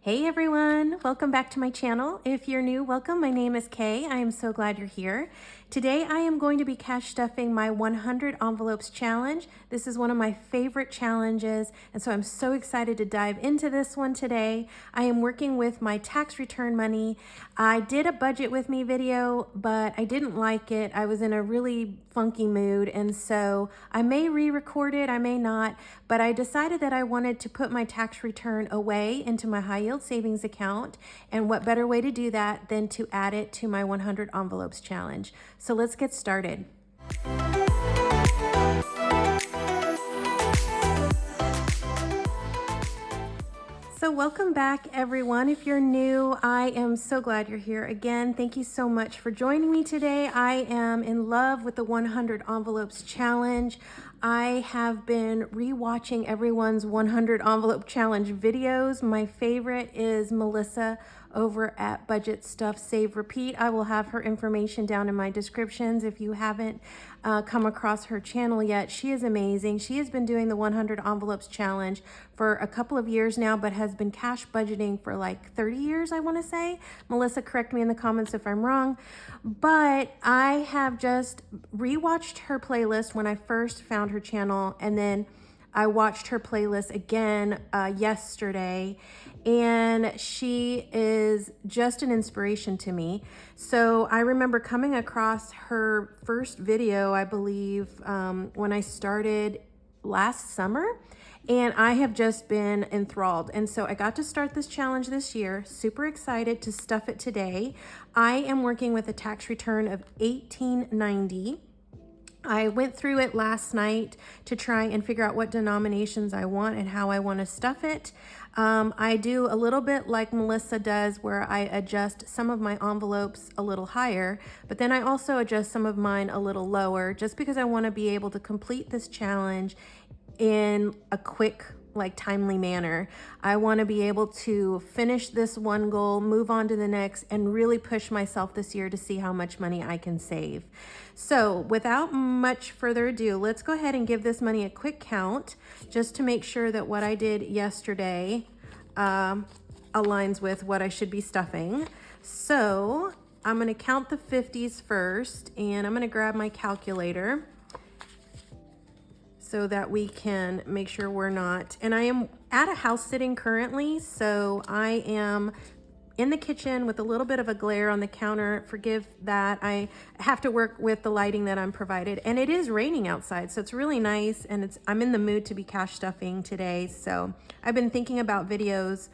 Hey everyone, welcome back to my channel. If you're new, welcome. My name is Kay. I am so glad you're here. Today I am going to be cash stuffing my 100 envelopes challenge. This is one of my favorite challenges, and so I'm so excited to dive into this one today. I am working with my tax return money. I did a budget with me video, but I didn't like it. I was in a really funky mood, and so I may re-record it, I may not, but I decided that I wanted to put my tax return away into my high yield savings account, and what better way to do that than to add it to my 100 envelopes challenge. So let's get started. So welcome back everyone. If you're new, I am so glad you're here again. Thank you so much for joining me today. I am in love with the 100 envelopes challenge. I have been rewatching everyone's 100 envelope challenge videos. My favorite is Melissa over at Budget Stuff Save Repeat. I will have her information down in my descriptions if you haven't come across her channel yet. She is amazing. She has been doing the 100 envelopes challenge for a couple of years now, but has been cash budgeting for like 30 years, I want to say. Melissa, correct me in the comments if I'm wrong. But I have just rewatched her playlist when I first found her channel, and then I watched her playlist again yesterday, and she is just an inspiration to me. So I remember coming across her first video, I believe, when I started last summer, and I have just been enthralled. And so I got to start this challenge this year. Super excited to stuff it today. I am working with a tax return of $18.90. I went through it last night to try and figure out what denominations I want and how I want to stuff it. I do a little bit like Melissa does, where I adjust some of my envelopes a little higher, but then I also adjust some of mine a little lower, just because I want to be able to complete this challenge in a quick, timely manner. I want to be able to finish this one goal, move on to the next, and really push myself this year to see how much money I can save. So without much further ado, let's go ahead and give this money a quick count, just to make sure that what I did yesterday aligns with what I should be stuffing. So I'm going to count the 50s first, and I'm going to grab my calculator so that we can make sure we're not, and I am at a house sitting currently, so I am in the kitchen with a little bit of a glare on the counter. Forgive that. I have to work with the lighting that I'm provided, and it is raining outside, so it's really nice, and I'm in the mood to be cash stuffing today. So I've been thinking about videos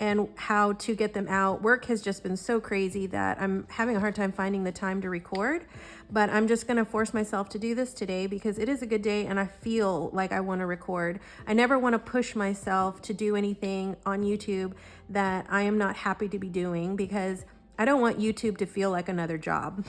and how to get them out. Work has just been so crazy that I'm having a hard time finding the time to record, but I'm just gonna force myself to do this today because it is a good day and I feel like I wanna record. I never wanna push myself to do anything on YouTube that I am not happy to be doing, because I don't want YouTube to feel like another job.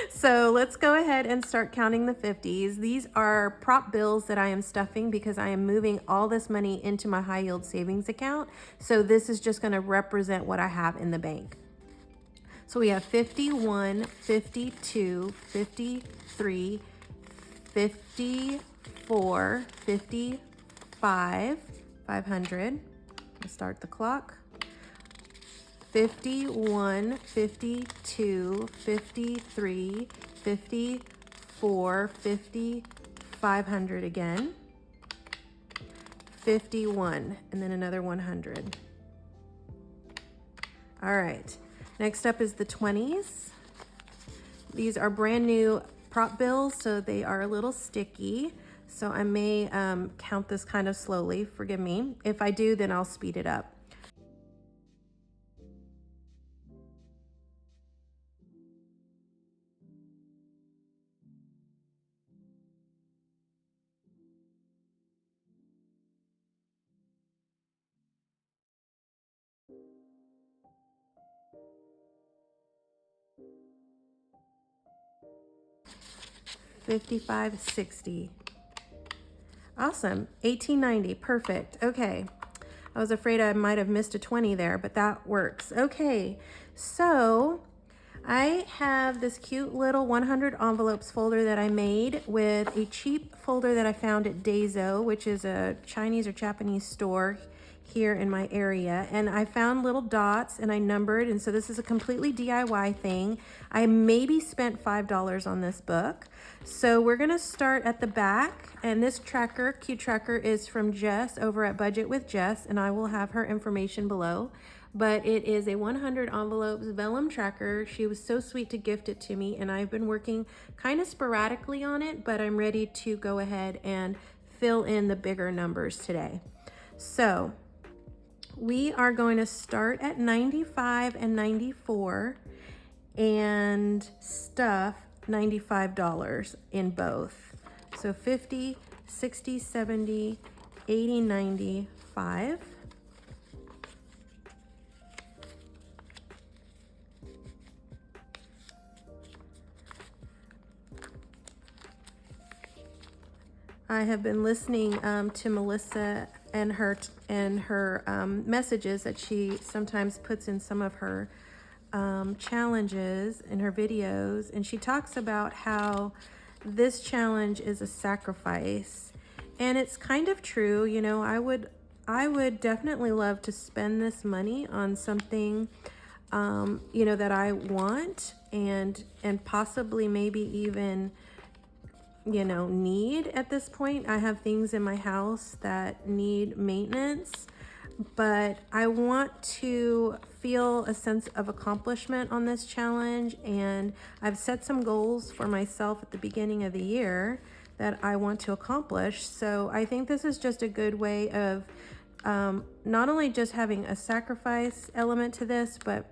So let's go ahead and start counting the 50s. These are prop bills that I am stuffing because I am moving all this money into my high yield savings account. So this is just going to represent what I have in the bank. So we have 51, 52, 53, 54, 55, 500. Let's start the clock. 51, 52, 53, 54, 50, 500 again. 51, and then another 100. All right, next up is the 20s. These are brand new prop bills, so they are a little sticky. So I may count this kind of slowly, forgive me. If I do, then I'll speed it up. $55, $60. Awesome. $18.90. Perfect. Okay. I was afraid I might have missed a 20 there, but that works. Okay. So I have this cute little 100 envelopes folder that I made with a cheap folder that I found at Daiso, which is a Chinese or Japanese store here in my area. And I found little dots and I numbered, and so this is a completely DIY thing. I maybe spent $5 on this book. So we're gonna start at the back, and this tracker, cute tracker, is from Jess over at Budget with Jess, and I will have her information below. But it is a 100 envelopes vellum tracker. She was so sweet to gift it to me, and I've been working kind of sporadically on it, but I'm ready to go ahead and fill in the bigger numbers today. So we are going to start at 95 and 94 and stuff $95 in both. So 50, 60, 70, 80, 95. I have been listening to Melissa and her messages that she sometimes puts in some of her challenges in her videos, and she talks about how this challenge is a sacrifice, and it's kind of true. You know, I would definitely love to spend this money on something you know, that I want and possibly maybe even, you know, need at this point. I have things in my house that need maintenance, but I want to feel a sense of accomplishment on this challenge, and I've set some goals for myself at the beginning of the year that I want to accomplish. So I think this is just a good way of not only just having a sacrifice element to this, but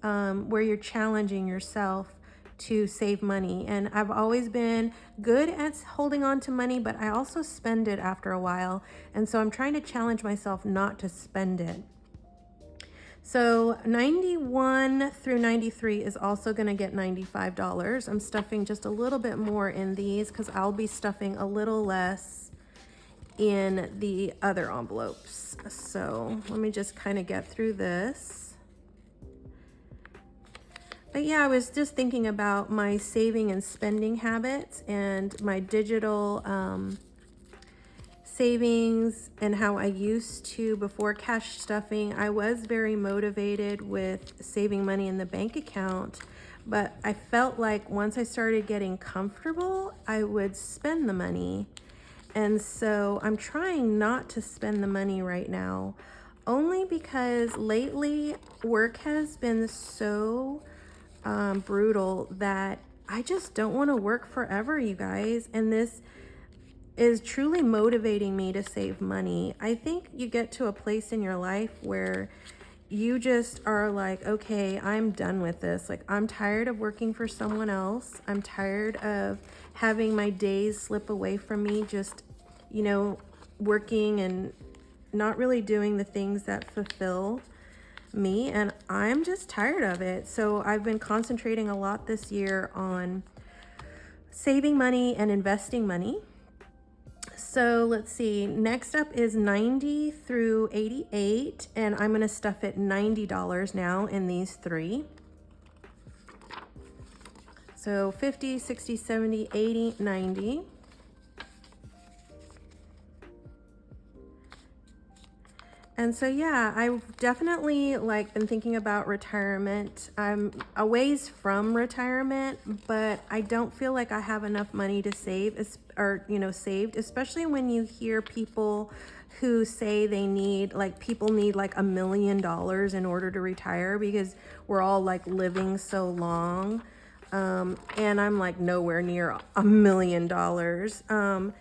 where you're challenging yourself to save money. And I've always been good at holding on to money, but I also spend it after a while. And so I'm trying to challenge myself not to spend it. So 91 through 93 is also gonna get $95. I'm stuffing just a little bit more in these because I'll be stuffing a little less in the other envelopes. So let me just kind of get through this. But yeah, I was just thinking about my saving and spending habits and my digital savings and how I used to, before cash stuffing, I was very motivated with saving money in the bank account, but I felt like once I started getting comfortable, I would spend the money. And so I'm trying not to spend the money right now, only because lately work has been so brutal that I just don't want to work forever, you guys. And this is truly motivating me to save money. I think you get to a place in your life where you just are like, okay, I'm done with this. Like, I'm tired of working for someone else. I'm tired of having my days slip away from me, just, you know, working and not really doing the things that fulfill me, and I'm just tired of it. So I've been concentrating a lot this year on saving money and investing money. So let's see, next up is 90 through 88, and I'm gonna stuff it $90 now in these three. So 50, 60, 70, 80, 90. And so, yeah, I've definitely been thinking about retirement. I'm a ways from retirement, but I don't feel like I have enough money to save, or, you know, saved, especially when you hear people who say they need, people need $1 million in order to retire because we're all living so long. And I'm nowhere near $1 million.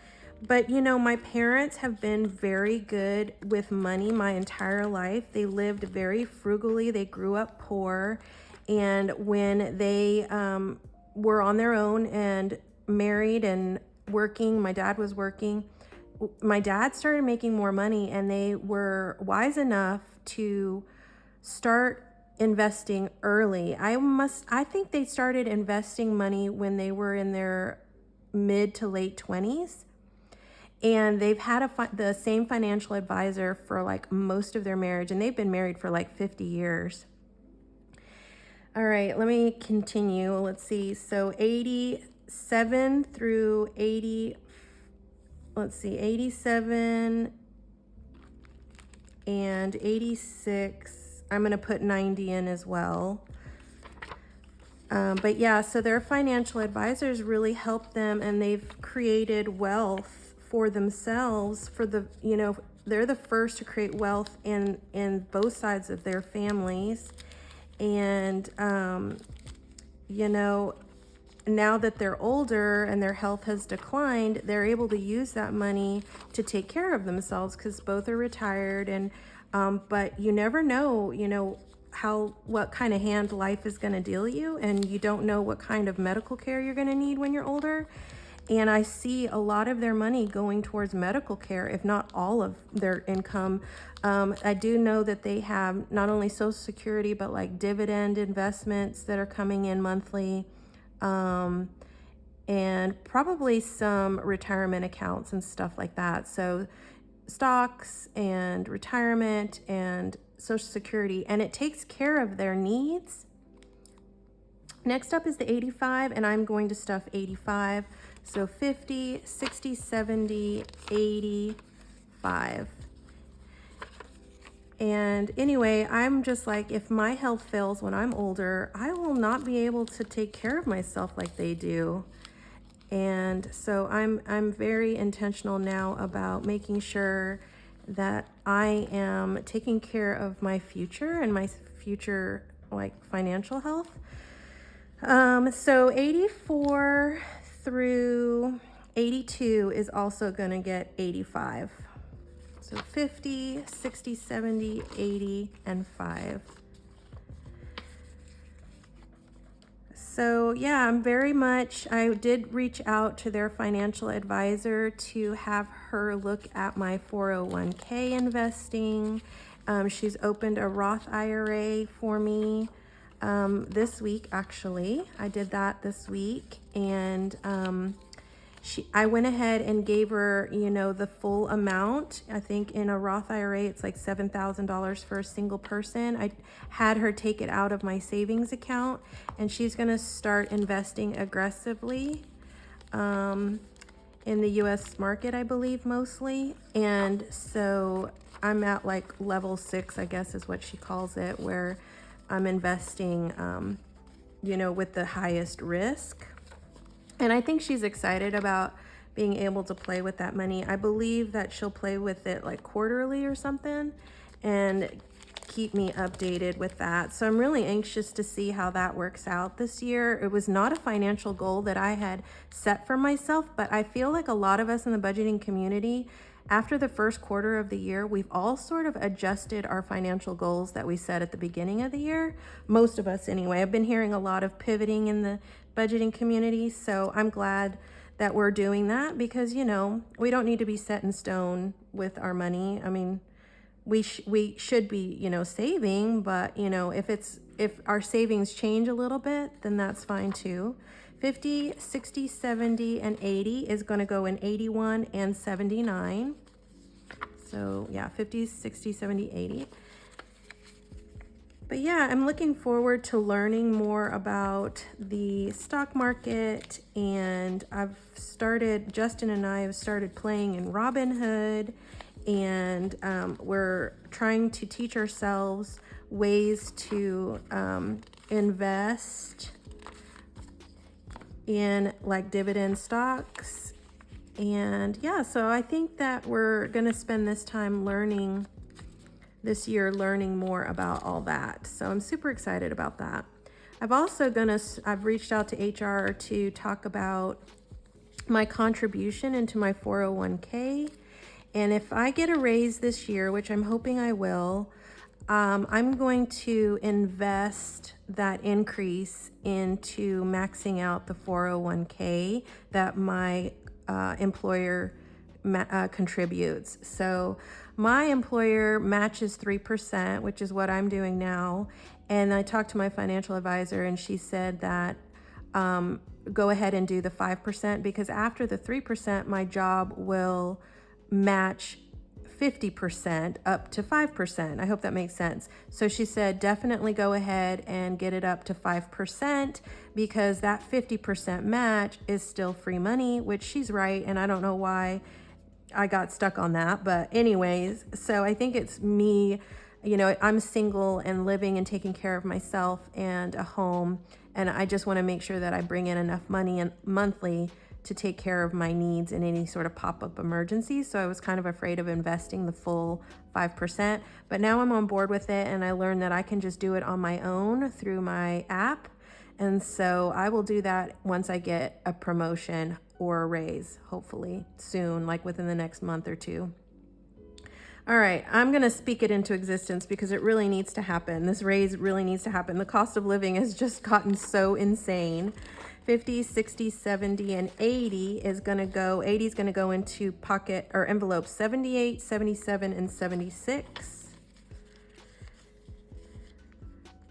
But, you know, my parents have been very good with money my entire life. They lived very frugally. They grew up poor. And when they were on their own and married and working, my dad was working, my dad started making more money, and they were wise enough to start investing early. I think they started investing money when they were in their mid to late 20s. And they've had the same financial advisor for most of their marriage, and they've been married for 50 years. All right, let me continue. Let's see. So 87 through 80, let's see, 87, and 86. I'm going to put 90 in as well. But yeah, so their financial advisors really help them, and they've created wealth for themselves for the, they're the first to create wealth in both sides of their families. And, now that they're older and their health has declined, they're able to use that money to take care of themselves because both are retired. And but you never know, what kind of hand life is going to deal you, and you don't know what kind of medical care you're going to need when you're older. And I see a lot of their money going towards medical care, if not all of their income. I do know that they have not only Social Security, but like dividend investments that are coming in monthly. And probably some retirement accounts and stuff like that. So stocks and retirement and Social Security, and it takes care of their needs. Next up is the 85, and I'm going to stuff 85. So 50, 60, 70, 85. And anyway, I'm just like, if my health fails when I'm older, I will not be able to take care of myself like they do. And so I'm very intentional now about making sure that I am taking care of my future and my future like financial health. So 84 through 82 is also going to get 85. So 50, 60, 70, 80, and 5. So yeah, I did reach out to their financial advisor to have her look at my 401k investing. She's opened a Roth IRA for me this week, actually. I did that this week, and I went ahead and gave her, the full amount. I think in a Roth IRA, it's like $7,000 for a single person. I had her take it out of my savings account, and she's going to start investing aggressively in the U.S. market, I believe, mostly. And so I'm at like level 6, I guess is what she calls it, where I'm investing, with the highest risk. And I think she's excited about being able to play with that money. I believe that she'll play with it like quarterly or something and keep me updated with that. So I'm really anxious to see how that works out this year. It was not a financial goal that I had set for myself, but I feel like a lot of us in the budgeting community, after the first quarter of the year, we've all sort of adjusted our financial goals that we set at the beginning of the year. Most of us anyway. I've been hearing a lot of pivoting in the budgeting community, so I'm glad that we're doing that because, we don't need to be set in stone with our money. I mean, we should be, saving, but, if our savings change a little bit, then that's fine too. 50, 60, 70, and 80 is going to go in 81 and 79. So yeah, 50, 60, 70, 80. But yeah, I'm looking forward to learning more about the stock market, and Justin and I have started playing in Robinhood, and we're trying to teach ourselves ways to invest in like dividend stocks. And yeah, so I think that we're gonna spend this year learning more about all that. So I'm super excited about that. I've reached out to HR to talk about my contribution into my 401k. And if I get a raise this year, which I'm hoping I will, I'm going to invest that increase into maxing out the 401k that my employer contributes. So my employer matches 3%, which is what I'm doing now. And I talked to my financial advisor, and she said that go ahead and do the 5%, because after the 3%, my job will match 50% up to 5%. I hope that makes sense. So she said, definitely go ahead and get it up to 5%, because that 50% match is still free money, which she's right. And I don't know why I got stuck on that. But anyways, so I think it's me, you know, I'm single and living and taking care of myself and a home. And I just want to make sure that I bring in enough money monthly to take care of my needs in any sort of pop-up emergencies. So I was kind of afraid of investing the full 5%, but now I'm on board with it, and I learned that I can just do it on my own through my app. And so I will do that once I get a promotion or a raise, hopefully soon, like within the next month or two. All right, I'm going to speak it into existence because it really needs to happen. This raise really needs to happen. The cost of living has just gotten so insane. 50, 60, 70, and 80 is going to go, 80 is going to go into pocket or envelope 78, 77, and 76.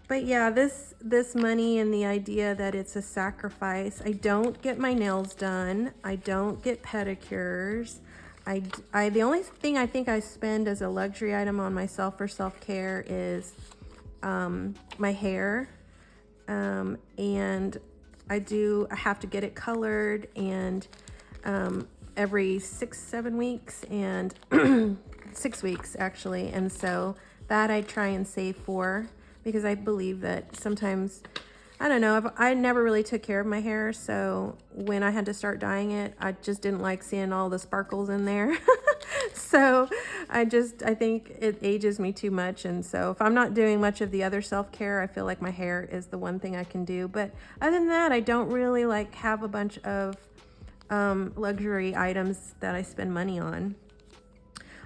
But yeah, this money and the idea that it's a sacrifice. I don't get my nails done. I don't get pedicures. The only thing I think I spend as a luxury item on myself for self-care is my hair. And I have to get it colored, and every 6-7 weeks, and 6 weeks actually. And so that I try and save for, because I believe that sometimes, I don't know, I never really took care of my hair. So when I had to start dyeing it, I just didn't like seeing all the sparkles in there. So I think it ages me too much. And so if I'm not doing much of the other self-care, I feel like my hair is the one thing I can do. But other than that, I don't really like have a bunch of luxury items that I spend money on.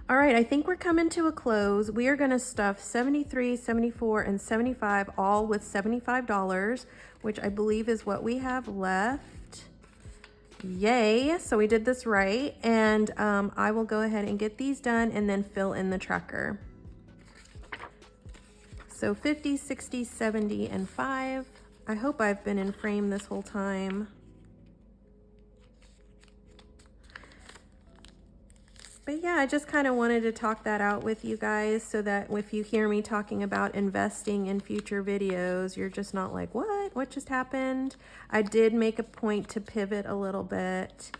All right, I think we're coming to a close. We are going to stuff 73, 74, and 75 all with $75, which I believe is what we have left. Yay, so we did this right. And I will go ahead and get these done and then fill in the tracker. So 50, 60, 70, and 5. I hope I've been in frame this whole time. But yeah, I just kind of wanted to talk that out with you guys so that if you hear me talking about investing in future videos, you're just not like, what just happened? I did make a point to pivot a little bit,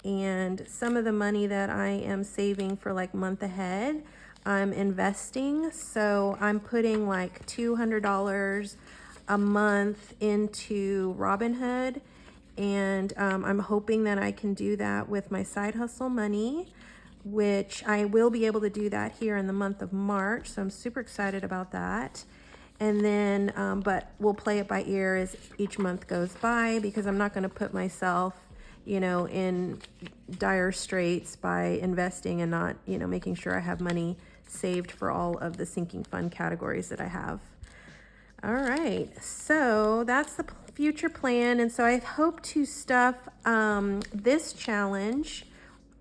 and some of the money that I am saving for like month ahead, I'm investing. So I'm putting like $200 a month into Robinhood, and I'm hoping that I can do that with my side hustle money, which I will be able to do that here in the month of March. So I'm super excited about that. And then, but we'll play it by ear as each month goes by, because I'm not going to put myself, you know, in dire straits by investing and not, you know, making sure I have money saved for all of the sinking fund categories that I have. All right, so that's the future plan. And so I hope to stuff this challenge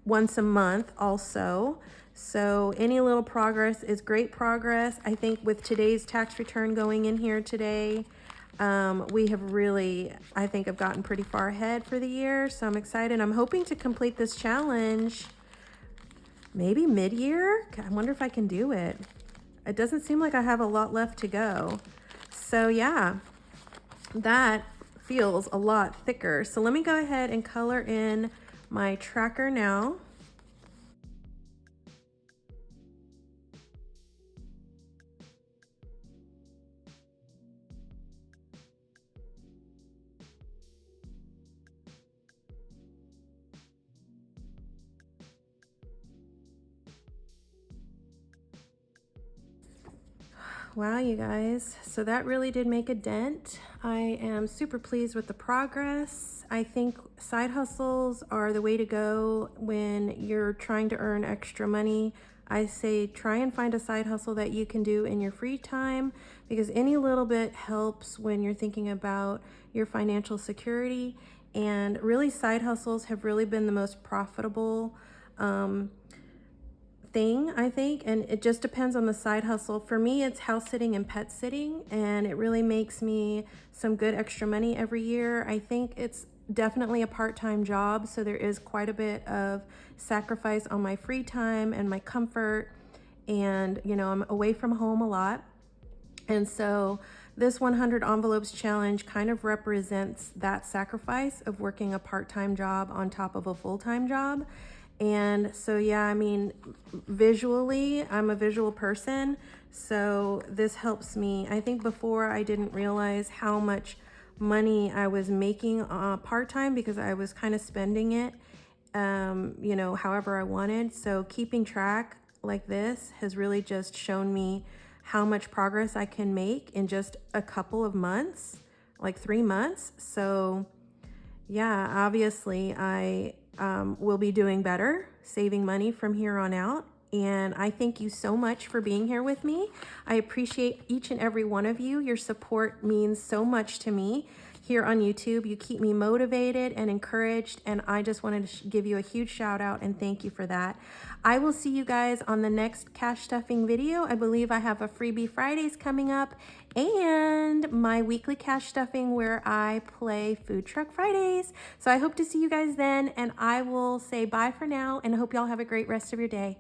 once a month also. So any little progress is great progress. I think with today's tax return going in here today, we have really, I think, have gotten pretty far ahead for the year. So I'm excited. I'm hoping to complete this challenge maybe mid-year. I wonder if I can do it. It doesn't seem like I have a lot left to go. So yeah, that feels a lot thicker. So let me go ahead and color in my tracker now. Wow, you guys, so that really did make a dent. I am super pleased with the progress. I think side hustles are the way to go when you're trying to earn extra money. I say try and find a side hustle that you can do in your free time, because any little bit helps when you're thinking about your financial security. And really, side hustles have really been the most profitable thing, I think, and it just depends on the side hustle. For me, it's house sitting and pet sitting, and it really makes me some good extra money every year. I think it's definitely a part-time job, so there is quite a bit of sacrifice on my free time and my comfort, and you know, I'm away from home a lot. And so this 100 envelopes challenge kind of represents that sacrifice of working a part-time job on top of a full-time job. And so, yeah, I mean, visually, I'm a visual person. So this helps me. I think before I didn't realize how much money I was making part-time because I was kind of spending it, you know, however I wanted. So keeping track like this has really just shown me how much progress I can make in just a couple of months, like 3 months. So yeah, obviously I will be doing better, saving money from here on out. And I thank you so much for being here with me. I appreciate each and every one of you. Your support means so much to me here on YouTube. You keep me motivated and encouraged, and I just wanted to give you a huge shout out and thank you for that. I will see you guys on the next cash stuffing video. I believe I have a Freebie Fridays coming up and my weekly cash stuffing where I play Food Truck Fridays. So I hope to see you guys then, and I will say bye for now and hope y'all have a great rest of your day.